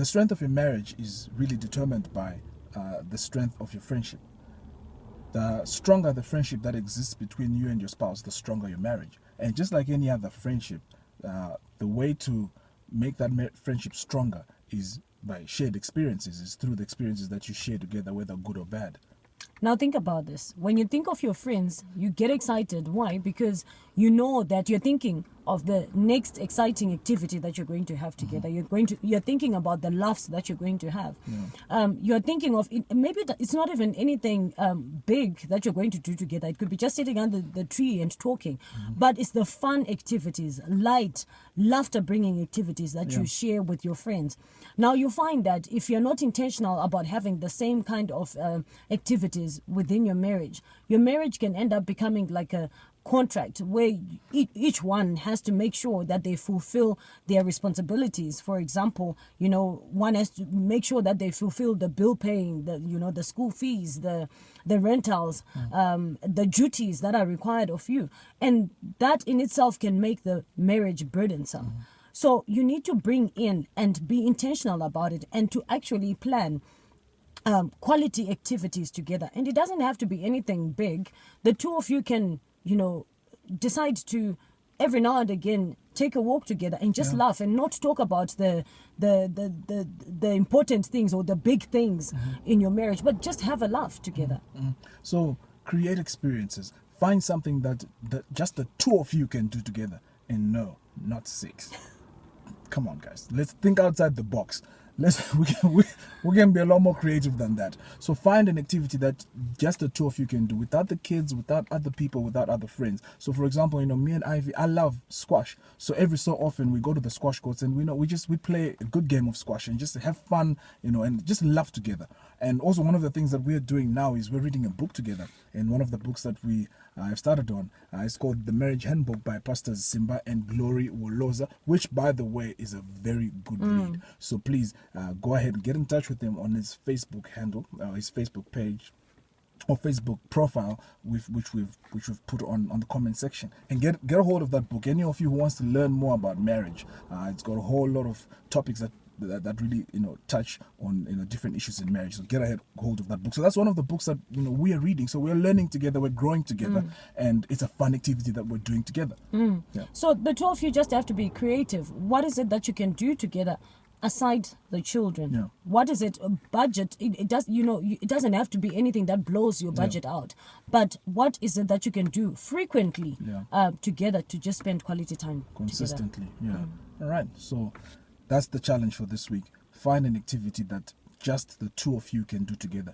the strength of your marriage is really determined by the strength of your friendship. The stronger the friendship that exists between you and your spouse, the stronger your marriage. And just like any other friendship, the way to make that friendship stronger is by shared experiences, is through the experiences that you share together, whether good or bad. Now think about this. When you think of your friends, you get excited. Why? Because you know that you're thinking of the next exciting activity that you're going to have together. You're thinking about the laughs that you're going to have. You're thinking of maybe it's not even anything big that you're going to do together. It could be just sitting under the tree and talking, but it's the fun activities, light, laughter-bringing activities that you share with your friends. Now you find that if you're not intentional about having the same kind of activities within your marriage can end up becoming like a contract where each one has to make sure that they fulfill their responsibilities. For example, one has to make sure that they fulfill the bill paying, the school fees, the rentals, the duties that are required of you. And that in itself can make the marriage burdensome. So you need to bring in and be intentional about it and to actually plan quality activities together. And it doesn't have to be anything big. The two of you can decide to every now and again take a walk together and just laugh and not talk about the important things or the big things in your marriage, but just have a laugh together. So create experiences. Find something that just the two of you can do together, and no, not six. Come on, guys. Let's think outside the box. We can be a lot more creative than that. So find an activity that just the two of you can do without the kids, without other people, without other friends. So for example, me and Ivy, I love squash. So every so often we go to the squash courts and we play a good game of squash and just have fun, and just laugh together. And also one of the things that we're doing now is we're reading a book together. And one of the books that we have started on is called The Marriage Handbook by Pastors Simba and Glory Woloza, which, by the way, is a very good read. So please go ahead and get in touch with him on his Facebook handle, his Facebook page or Facebook profile, which we've put on the comment section, and get a hold of that book. Any of you who wants to learn more about marriage, it's got a whole lot of topics that really touch on different issues in marriage. So get hold of that book. So that's one of the books that we are reading. So we're learning together, we're growing together, and it's a fun activity that we're doing together. Yeah. So the two of you just have to be creative. What is it that you can do together aside the children? Yeah. What is it? Budget. It doesn't have to be anything that blows your budget out. But what is it that you can do frequently together to just spend quality time consistently together? All right, so that's the challenge for this week. Find an activity that just the two of you can do together.